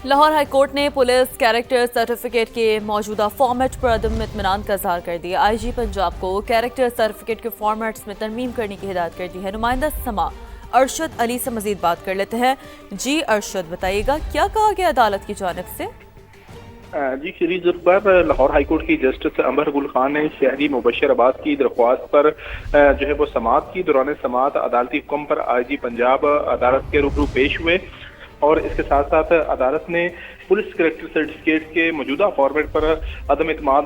Lahore high court ने police character certificate के मौजूदा फॉर्मेट पर अदम इत्मीनान का इजहार कर दिया। आईजी पंजाब को कैरेक्टर सर्टिफिकेट के फॉर्मेट्स में तरमीम करने की हिदायत कर दी है। नुमाइंदा समा अरशद अली से मजीद बात कर लेते हैं। जी अरशद, बताइएगा क्या कहा गया अदालत की जानिब से? जी शरीफ पर लाहौर हाई कोर्ट की जस्टिस अंबर गुल खान ने शहरी मुबशराबाद की दरख्वास्त पर जो है वो समाअत की। दौरान समाअत अदालती हुक्म पर आईजी पंजाब अदालत के रूबरू पेश हुए और इसके साथ साथ अदालत ने पुलिस करेक्टर सर्टिफिकेट के मौजूदा फॉर्मेट पर अदम इत्माद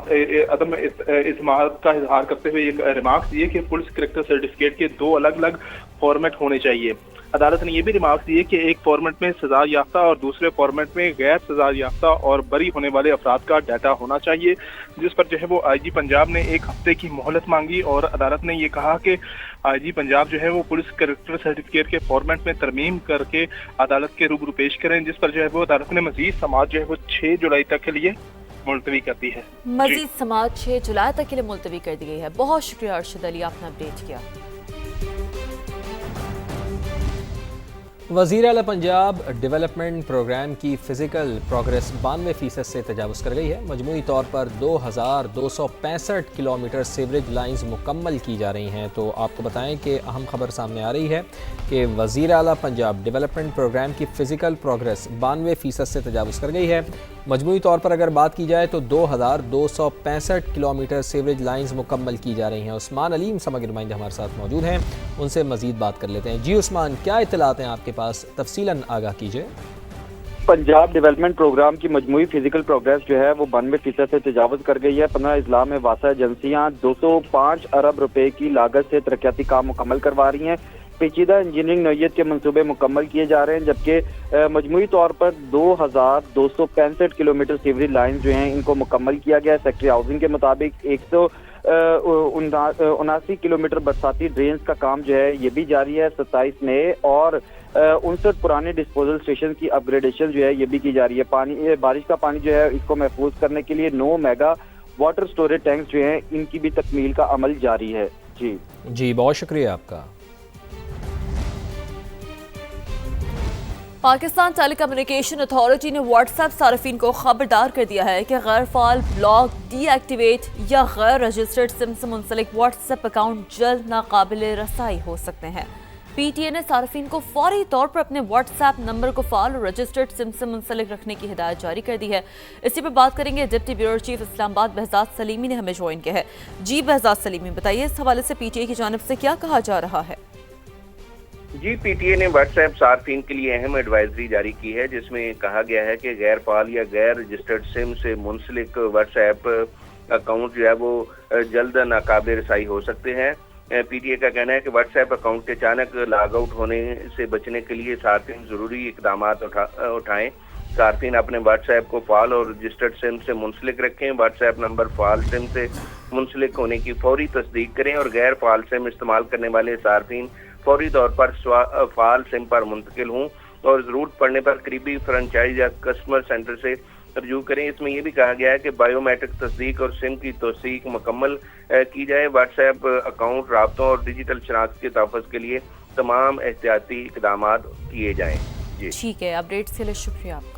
का इजहार करते हुए एक रिमार्क्स दिए कि पुलिस करेक्टर सर्टिफिकेट के दो अलग अलग फॉर्मेट होने चाहिए। अदालत ने यह भी रिमार्क्स दिए कि एक फॉर्मेट में सजा याफ्ता और दूसरे फॉर्मेट में गैर सजा याफ्ता और बरी होने वाले अफराद का डाटा होना चाहिए, जिस पर जो है वो आईजी पंजाब ने एक हफ्ते की मोहलत मांगी और अदालत ने ये कहा कि आईजी पंजाब जो है वो पुलिस करेक्टर सर्टिफिकेट के फॉर्मेट में तरमीम करके अदालत के रूबरू पेश करें, जिस पर जो है वो अदालत ने मजीद समाअत जो है वो 6 जुलाई तक के लिए मुलतवी कर दी है। मजीद समाअत 6 जुलाई तक के लिए मुलतवी कर दी गई है। बहुत शुक्रिया अरशद अली, आपने अपडेट किया। वज़ीर आला पंजाब डेवलपमेंट प्रोग्राम की फ़िज़िकल प्रोग्रेस 92% से तजावुज़ कर गई है। मजमूई तौर पर 2265 किलोमीटर सीवरेज लाइंस मुकम्मल की जा रही हैं। तो आपको बताएं कि अहम खबर सामने आ रही है कि वज़ीर आला पंजाब डेवलपमेंट प्रोग्राम की फ़िज़िकल प्रोग्रेस 92% से तजावुज़ कर गई है। मजमूई तौर पर अगर बात की जाए तो 2265 किलोमीटर सीवरेज लाइंस मुकम्मल की जा रही हैं। उस्मान अलीम समग्र नुमाइंदे हमारे साथ मौजूद हैं, उनसे मज़ीद बात कर लेते हैं। जी उस्मान, क्या इत्तलात हैं आपके पास, तफसीलन आगाह कीजिए। पंजाब डेवलपमेंट प्रोग्राम की मजमूई फिजिकल प्रोग्रेस जो है वो 92% से तजावुज़ कर गई है। 15 अजला में वासा एजेंसियाँ 205 अरब रुपए की लागत से तरक्याती काम मुकम्मल करवा रही हैं। पेचीदा इंजीनियरिंग नौयत के मंसूबे मुकम्मल किए जा रहे हैं, जबकि मजमूई तौर पर 2265 किलोमीटर सीवरेज लाइन जो हैं इनको मुकम्मल किया गया है। सेक्रेटरी हाउसिंग के मुताबिक 179 किलोमीटर बरसाती ड्रेन्स का काम जो है ये भी जारी है। 27 नए और 59 पुराने डिस्पोजल स्टेशन की अपग्रेडेशन जो है ये भी की जा रही है। पानी बारिश का पानी जो है इसको महफूज करने के लिए 9 मेगा वाटर स्टोरेज टैंक्स जो हैं इनकी भी तकमील का अमल जारी है। जी बहुत शुक्रिया आपका। पाकिस्तान टेलीकम्युनिकेशन अथॉरिटी ने व्हाट्सएप सार्फिन को खबरदार कर दिया है कि गैर फाल, ब्लॉक, डीएक्टिवेट या गैर रजिस्टर्ड सिम से मुंसलिक व्हाट्सएप अकाउंट जल्द नाकाबिल रसाई हो सकते हैं। पीटीए ने सार्फिन को फौरी तौर पर अपने व्हाट्सएप नंबर को फाल और रजिस्टर्ड सिम से मुंसलिक रखने की हिदायत जारी कर दी है। इसी पर बात करेंगे, deputy bureau chief Islamabad Behzad Salimi ने हमें ज्वाइन किया है। जी बहजाद सलीमी, बताइए इस हवाले से पीटीए की जानिब से क्या कहा जा रहा है? जी, पीटीए ने व्हाट्सएप सार्फिन के लिए अहम एडवाइजरी जारी की है, जिसमें कहा गया है कि गैर फाल या गैर रजिस्टर्ड सिम से मुंसलिक व्हाट्सएप अकाउंट जो है वो जल्द नाकाबिल रसाई हो सकते हैं। पीटीए का कहना है कि व्हाट्सएप अकाउंट के अचानक लॉग आउट होने से बचने के लिए सार्फिन जरूरी इकदाम उठाएं। सार्फिन अपने व्हाट्सएप को फाल और रजिस्टर्ड सिम से मुंसलिक रखें। व्हाट्सएप नंबर फाल सिम से मुंसलिक होने की फौरी तस्दीक करें और गैर फाल सिम इस्तेमाल करने वाले सार्फिन फौरी तौर पर फाल सिम पर मुंतकिल हों और जरूरत पड़ने पर करीबी फ्रेंचाइज या कस्टमर सेंटर से रजू करें। इसमें यह भी कहा गया है कि बायोमेट्रिक तस्दीक और सिम की तौसीक मुकम्मल की जाए। व्हाट्सएप अकाउंट राब्तों और डिजिटल शनाख्त के तहफ़्फ़ुज़ के लिए तमाम एहतियाती इक़दाम किए जाएँ। जी ठीक है, अपडेट के लिए शुक्रिया आपका।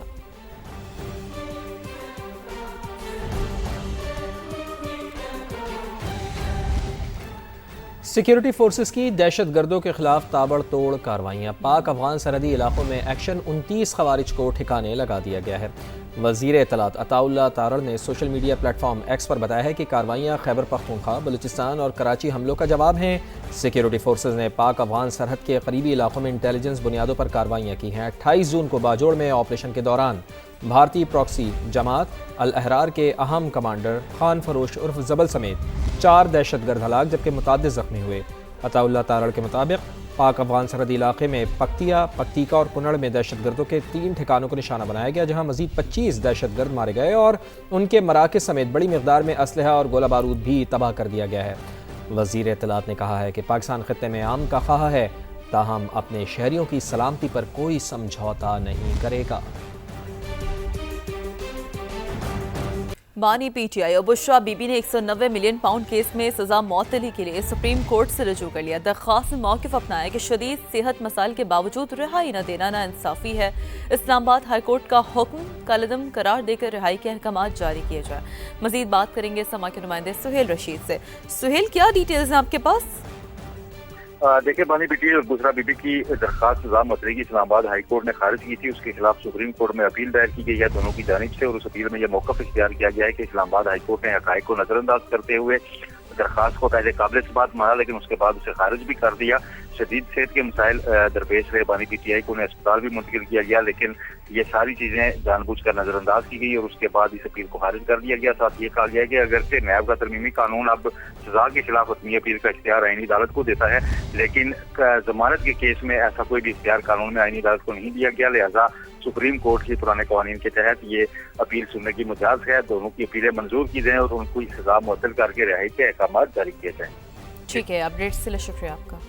सिक्योरिटी फोर्सेस की दहशत गर्दों के खिलाफ ताबड़तोड़ कार्रवाइयाँ। पाक अफगान सरहदी इलाकों में एक्शन 29 खवारिज को ठिकाने लगा दिया गया है। वज़ीर इत्तलात अताउल्लाह तारड़ ने सोशल मीडिया प्लेटफॉर्म एक्स पर बताया है कि कार्रवाइयाँ खैबर पख्तूनख्वा, बलूचिस्तान और कराची हमलों का जवाब हैं। सिक्योरिटी फोर्सेस ने पाक अफगान सरहद के करीबी इलाकों में इंटेलिजेंस बुनियादों पर कार्रवाइयाँ की हैं। 28 जून को बाजोड़ में ऑपरेशन के दौरान भारतीय प्रॉक्सी जमात अल अहरार के अहम कमांडर खान फरोश उर्फ जबल समेत 4 दहशतगर्द हलाक जबकि मुताद्दिद जख्मी हुए। अताउल्लाह तारड़ के मुताबिक पाक अफगान सरहदी इलाके में पक्तिया, पक्तिका और कुनड़ में दहशतगर्दों के 3 ठिकानों को निशाना बनाया गया, जहां मजीद 25 दहशतगर्द मारे गए और उनके मराकज़ समेत बड़ी मिकदार में असलहा और गोला बारूद भी तबाह कर दिया गया है। वज़ीर इत्तलात ने कहा है कि पाकिस्तान खत्ते में अमन का ख्वाह है, ताहम अपने शहरियों की सलामती पर कोई समझौता नहीं करेगा। बानी पीटीआई और बुशरा बीबी ने 190 मिलियन पाउंड केस में सजा मौतली के लिए सुप्रीम कोर्ट से रजू कर लिया। दरख्वास्त में मौक़िफ़ अपनाया कि शदीद सेहत मसाइल के बावजूद रिहाई न देना नाइंसाफ़ी है। इस्लामाबाद हाई कोर्ट का हुक्म कलअदम करार देकर रिहाई के अहकामात जारी किए जाए। मज़ीद बात करेंगे समा के नुमाइंदे सुहेल रशीद से। सुहेल, क्या डिटेल्स हैं आपके पास? देखिए, बानी पीटीआई और बुशरा बीबी की दरखास्त सजा मसले की इस्लामाबाद हाई कोर्ट ने खारिज की थी। उसके खिलाफ सुप्रीम कोर्ट में अपील दायर की गई है दोनों की जानिब से, और उस अपील में यह मौक़िफ़ इख्तियार किया गया है कि इस्लामाबाद हाई कोर्ट ने हक़ाइक़ को नज़रअंदाज करते हुए दरखास्त को पहले काबिल इस्बात माना, लेकिन उसके बाद उसे खारिज भी कर दिया। शदीद सेहत के मसाइल दरपेश रहे बानी पीटीआई को, उन्हें अस्पताल भी मुंतकिल किया गया, लेकिन ये सारी चीज़ें जानबूझकर नज़रअंदाज की गई और उसके बाद इस अपील को खारिज कर दिया गया। साथ ये कहा गया कि अगरचे नैब का तरमीमी कानून अब सजा के खिलाफ अपनी अपील का इख्तियार आईनी अदालत को देता है, लेकिन जमानत के केस में ऐसा कोई भी इख्तियार कानून में आईनी अदालत को नहीं दिया गया। लिहाजा सुप्रीम कोर्ट की पुराने कानून के तहत ये अपील सुनने की मुजाज है। दोनों की अपीलें मंजूर की जाएं और उनको सजा मुअत्तल करके रिहाई के अहकाम जारी किए जाएं। ठीक है, अपडेट के लिए शुक्रिया आपका।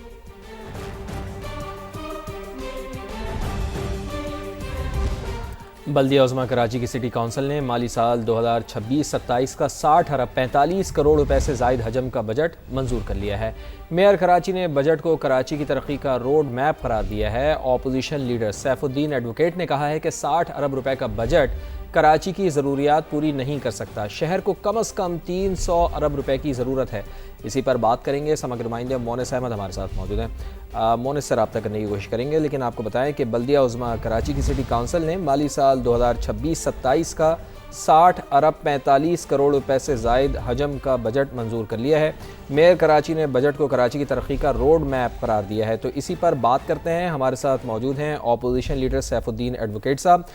बल्दिया उज़्मा कराची की सिटी काउंसिल ने माली साल 2026-27 का 60 अरब 45 करोड़ रुपए से ज़ायद हजम का बजट मंजूर कर लिया है। मेयर कराची ने बजट को कराची की तरक्की का रोड मैप करार दिया है। अपोजिशन लीडर सैफुद्दीन एडवोकेट ने कहा है कि 60 अरब रुपए का बजट कराची की ज़रूरियात पूरी नहीं कर सकता। शहर को कम अज़ कम 300 अरब रुपए की ज़रूरत है। इसी पर बात करेंगे। समग्र नुमाइंदे मोनिस अहमद हमारे साथ मौजूद हैं। मोनिस से रब्ता करने की कोशिश करेंगे, लेकिन आपको बताएं कि बल्दिया उज़्मा कराची की सिटी काउंसिल ने माली साल 2026-27 का 60 अरब 45 करोड़ रुपए से ज़ायद हजम का बजट मंजूर कर लिया है। मेयर कराची ने बजट को कराची की तरक्की का रोड मैप करार दिया है। तो इसी पर बात करते हैं। हमारे साथ मौजूद हैं अपोजिशन लीडर सैफुद्दीन एडवोकेट साहब।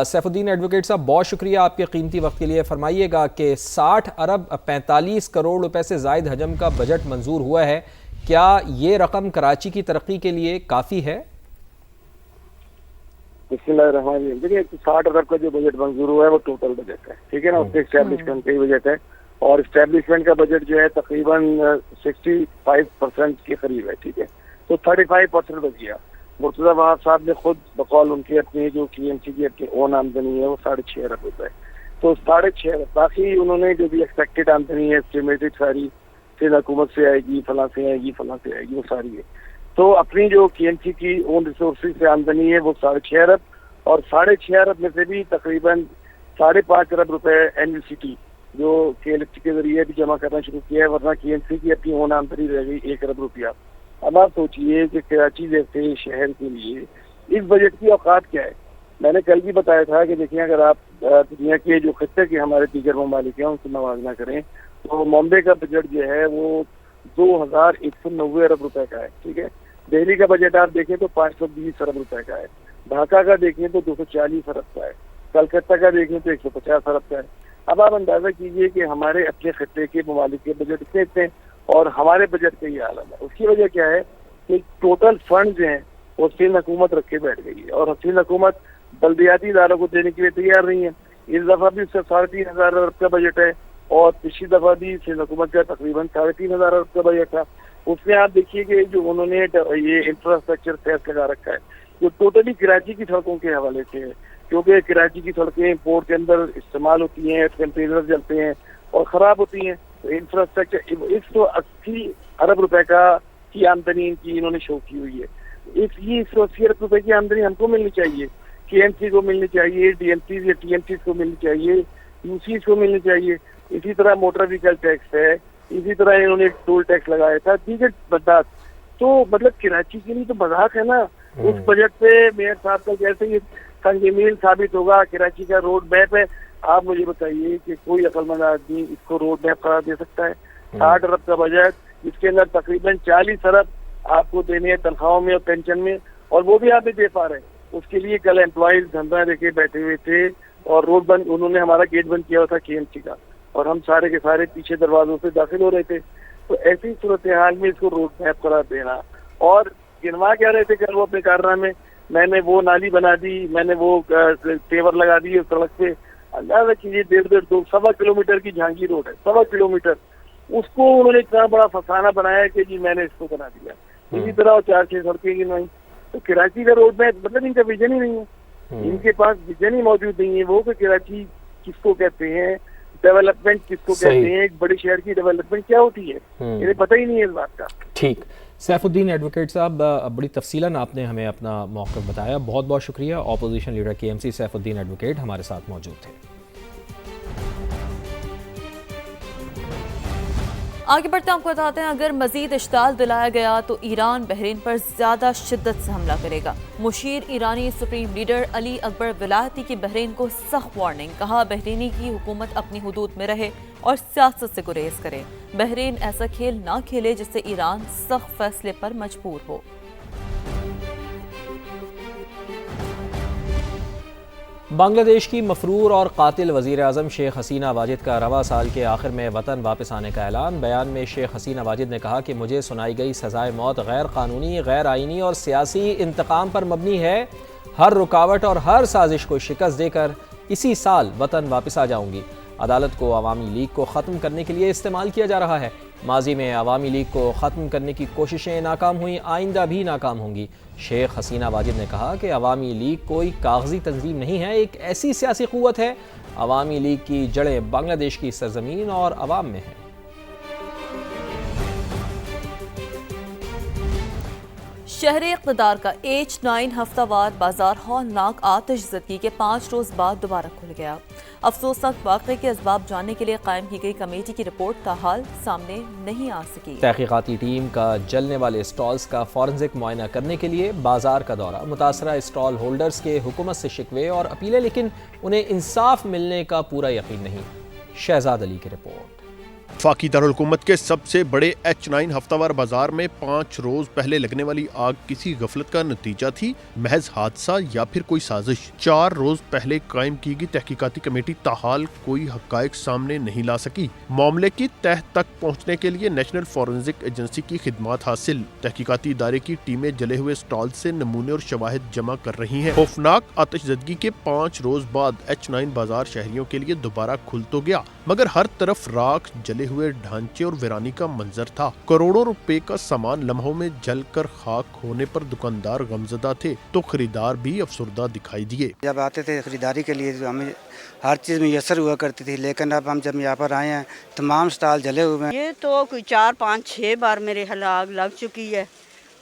सैफुद्दीन एडवोकेट साहब, बहुत शुक्रिया आपके कीमती वक्त के लिए। फरमाइएगा कि 60 अरब 45 करोड़ रुपए से ज़ायद हजम का बजट मंजूर हुआ है, क्या ये रकम कराची की तरक्की के लिए काफ़ी है? देखिए, 60 अरब का जो बजट मंजूर हुआ है वो टोटल बजट है, ठीक है ना। उसके इस्टेब्लिशमेंट का ही बजट है, और इस्टेब्लिशमेंट का बजट जो है तकरीबन 65% के करीब है, ठीक है। तो 35% बच गया। मुर्तज़ा वहाब साहब ने खुद बकौल उनके अपनी जो KMC की अपनी ओन आमदनी है वो 6.5 अरब रुपए, तो 6.5 अरब। बाकी उन्होंने जो भी एक्सपेक्टेड आमदनी है एस्टिमेटेड सारी फिर हुकूमत से आएगी, फलां से आएगी, फलां से आएगी, वो सारी है। तो अपनी जो KMC की ओन रिसोर्सेज से आमदनी है वो 6.5 अरब, और 6.5 अरब में से भी तकरीबन 5.5 अरब रुपए NUCT जो KLFT के जरिए भी जमा करना शुरू किया है, वरना KMC की अपनी ओन आमदनी रह गई 1 अरब रुपया। अब आप सोचिए कि कराची जैसे शहर के लिए इस बजट की औकात क्या है। मैंने कल भी बताया था कि देखिए, अगर आप दुनिया के जो खत्ते के हमारे दीगर ममालिक हैं उनसे मवाजना करें तो बॉम्बे का बजट जो है वो 2190 अरब रुपए का है, ठीक है। दिल्ली का बजट आप देखें तो 520 अरब रुपए का है, ढाका का देखें तो 240 अरब का है, कलकत्ता का देखें तो 150 अरब का है। अब आप अंदाजा कीजिए कि हमारे अपने खत्ते के ममालिक के बजट इतने और हमारे बजट का ये हालत है। उसकी वजह क्या है कि टोटल फंड जो है वो हसीन हुकूमत रख के बैठ गई है, और हसीन हुकूमत बल्दियाती इदारों को देने के लिए तैयार नहीं है। इस दफा भी उसका 3,500 अरब का बजट है, और पिछली दफा भी हसीन हुकूमत का तकरीबन 3,500 अरब का बजट था। उसमें आप देखिए कि जो उन्होंने ये इंफ्रास्ट्रक्चर सेट लगा रखा है जो टोटली कराची की सड़कों के हवाले से है, क्योंकि कराची की सड़कें पोर्ट के अंदर इस्तेमाल होती हैं, कंटेनर जलते हैं और ख़राब होती हैं। तो इंफ्रास्ट्रक्चर 180 अरब रुपए का की आमदनी इनकी इन्होंने शो की हुई है। ये 180 अरब रुपए की आमदनी हमको मिलनी चाहिए, KMC को मिलनी चाहिए, DMCs या TMCs को मिलनी चाहिए, UCs को मिलनी चाहिए। इसी तरह मोटर व्हीकल टैक्स है, इसी तरह इन्होंने टोल टैक्स लगाया था, दीगर बर्दाश्त। तो मतलब कराची के लिए तो मजाक है ना। उस बजट पे मेयर साहब का कैसे ये संगमील साबित होगा। कराची का रोड मैप है, आप मुझे बताइए कि कोई अक्लमंद आदमी इसको रोड मैप करार दे सकता है? 60 अरब का बजट, इसके अंदर तकरीबन 40 अरब आपको देने हैं तनख्वाहों में और पेंशन में, और वो भी आप नहीं दे पा रहे। उसके लिए कल एम्प्लॉयज धंधा देके बैठे हुए थे, और रोड बंद, उन्होंने हमारा गेट बंद किया हुआ था KMC का, और हम सारे के सारे पीछे दरवाजों से दाखिल हो रहे थे। तो ऐसी सूरत हाल में इसको रोड मैप करार देना, और गिनवा क्या रहे थे कल वो अपने कारनामे, मैंने वो नाली बना दी, मैंने वो पेवर लगा दी सड़क पे। अंदाजा कीजिए 1.5-2 किलोमीटर की झांगी रोड है, 1.25 किलोमीटर, उसको उन्होंने इतना बड़ा फसाना बनाया कि जी मैंने इसको बना दिया। इसी तरह 4-6 सड़कें गिनवाई। तो कराची का रोड मैप मतलब इनका विजन ही नहीं है, इनके पास विजन ही मौजूद नहीं है वो कि कराची किसको कहते हैं, डेवलपमेंट किसको कहते हैं, एक बड़े शहर की डेवलपमेंट क्या होती है, इन्हें पता ही नहीं है इस बात का। ठीक, सैफुद्दीन एडवोकेट साहब, बड़ी तफसीलन आपने हमें अपना मौक़िफ़ बताया, बहुत बहुत शुक्रिया। Opposition leader KMC Saifuddin advocate हमारे साथ मौजूद थे। आगे बढ़ते हैं, आपको बताते हैं अगर मजीद इश्ताल दिलाया गया तो ईरान बहरीन पर ज़्यादा शिद्दत से हमला करेगा। मुशीर ईरानी सुप्रीम लीडर अली अकबर विलायती की बहरीन को सख्त वार्निंग, कहा बहरीनी की हुकूमत अपनी हुदूद में रहे और सियासत से गुरेज करे। बहरीन ऐसा खेल ना खेले जिससे ईरान सख्त फैसले पर मजबूर हो। बांग्लादेश की मफरूर और कातिल वज़ीर आज़म शेख हसीना वाजिद का रवा साल के आखिर में वतन वापस आने का ऐलान। बयान में शेख हसीना वाजिद ने कहा कि मुझे सुनाई गई सज़ाए मौत गैर कानूनी, गैर आइनी और सियासी इंतकाम पर मबनी है। हर रुकावट और हर साजिश को शिकस्त देकर इसी साल वतन वापस आ जाऊंगी। अदालत को अवामी लीग को ख़त्म करने के लिए इस्तेमाल किया जा रहा है। माजी में अवामी लीग को ख़त्म करने की कोशिशें नाकाम हुई, आइंदा भी नाकाम होंगी। शेख हसीना वाजिद ने कहा कि अवामी लीग कोई कागजी तंजीम नहीं है, एक ऐसी सियासी क़ुव्वत है। अवामी लीग की जड़ें बांग्लादेश की सरजमीन और अवाम में हैं। शहर इक़्तिदार का H9 हफ्तावार बाजार हौलनाक आतिशज़दगी के 5 रोज़ बाद दोबारा खुल गया। अफसोसनाक वाक़े के असबाब जानने के लिए कायम की गई कमेटी की रिपोर्ट ताहाल सामने नहीं आ सकी। तहकीकाती टीम का जलने वाले स्टॉल्स का फॉरेंसिक मुआयना करने के लिए बाजार का दौरा, मुतासरा स्टॉल होल्डर्स के हुकूमत से शिकवे और अपीलें, लेकिन उन्हें इंसाफ मिलने का पूरा यकीन नहीं। शहजाद अली की रिपोर्ट। वफाकी दारुल-हुकूमत के सबसे बड़े H9 हफ्तावार बाजार में 5 रोज पहले लगने वाली आग किसी गफलत का नतीजा थी, महज हादसा या फिर कोई साजिश। 4 रोज पहले कायम की गई तहकीकाती कमेटी ताहाल कोई हकायक सामने नहीं ला सकी। मामले की तह तक पहुँचने के लिए नेशनल फॉरेंसिक एजेंसी की खिदमात हासिल। तहकीकाती इदारे की टीमें जले हुए स्टॉल से नमूने और शवाहिद जमा कर रही हैं। खौफनाक आतिशज़दगी के 5 रोज बाद H9 बाजार शहरियों के लिए दोबारा खुल तो गया, मगर हर तरफ राख, जले हुए ढांचे और वीरानी का मंजर था। करोड़ों रुपए का सामान लम्हों में जलकर खाक होने पर दुकानदार गमजदा थे तो खरीदार भी अफसरदा दिखाई दिए। जब आते थे खरीदारी के लिए तो हमें हर चीज़ मुयसर हुआ करती थी, लेकिन अब हम जब यहाँ पर आए हैं तमाम स्टॉल जले हुए हैं। ये तो कोई 4, 5, 6 बार मेरे आग लग चुकी है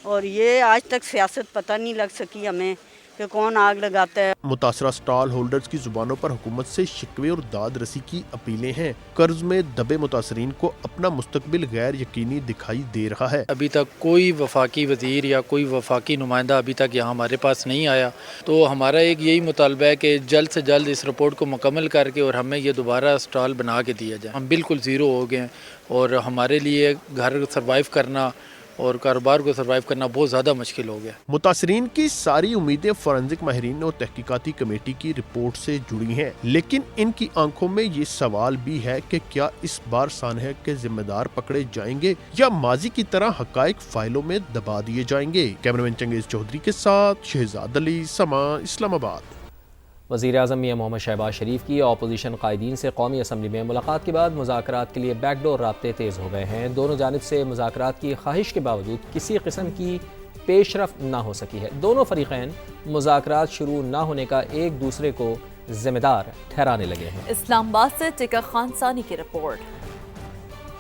और ये आज तक सियासत पता नहीं लग सकी हमें कि कौन आग लगाता है। मुतासरा स्टॉल होल्डर्स की जुबानों पर हुकूमत से शिकवे और दाद रसी की अपीलें हैं। कर्ज में दबे मुतासरीन को अपना मुस्तकबिल गैर यकीनी दिखाई दे रहा है। अभी तक कोई वफाकी वज़ीर या कोई वफाकी नुमाइंदा अभी तक यहाँ हमारे पास नहीं आया, तो हमारा एक यही मुतालबा है कि जल्द से जल्द इस रिपोर्ट को मुकम्मल करके और हमें ये दोबारा स्टॉल बना के दिया जाए। हम बिल्कुल ज़ीरो हो गए हैं और हमारे लिए घर सर्वाइव करना और कारोबार को सर्वाइव करना बहुत ज़्यादा मुश्किल हो गया। मुतासरीन की सारी उम्मीदें फॉरेंसिक माहिरीन और तहकीकाती कमेटी की रिपोर्ट से जुड़ी हैं, लेकिन इनकी आंखों में ये सवाल भी है कि क्या इस बार सानह के जिम्मेदार पकड़े जाएंगे या माजी की तरह हकायक फाइलों में दबा दिए जाएंगे। कैमरामैन चंगेज चौधरी के साथ शहजाद अली, समा, इस्लामाबाद। वज़ीर आज़म मियां मोहम्मद शहबाज शरीफ की अपोजिशन कायदीन से कौमी असम्बली में मुलाकात के बाद मुज़ाकरात के लिए बैकडोर राब्ते तेज़ हो गए हैं। दोनों जानिब से मुज़ाकरात की ख्वाहिश के बावजूद किसी किस्म की पेशरफ्त ना हो सकी है। दोनों फ़रीक़ैन मुज़ाकरात शुरू ना होने का एक दूसरे को ज़िम्मेदार ठहराने लगे हैं। इस्लामाबाद से टिका खान सानी की रिपोर्ट।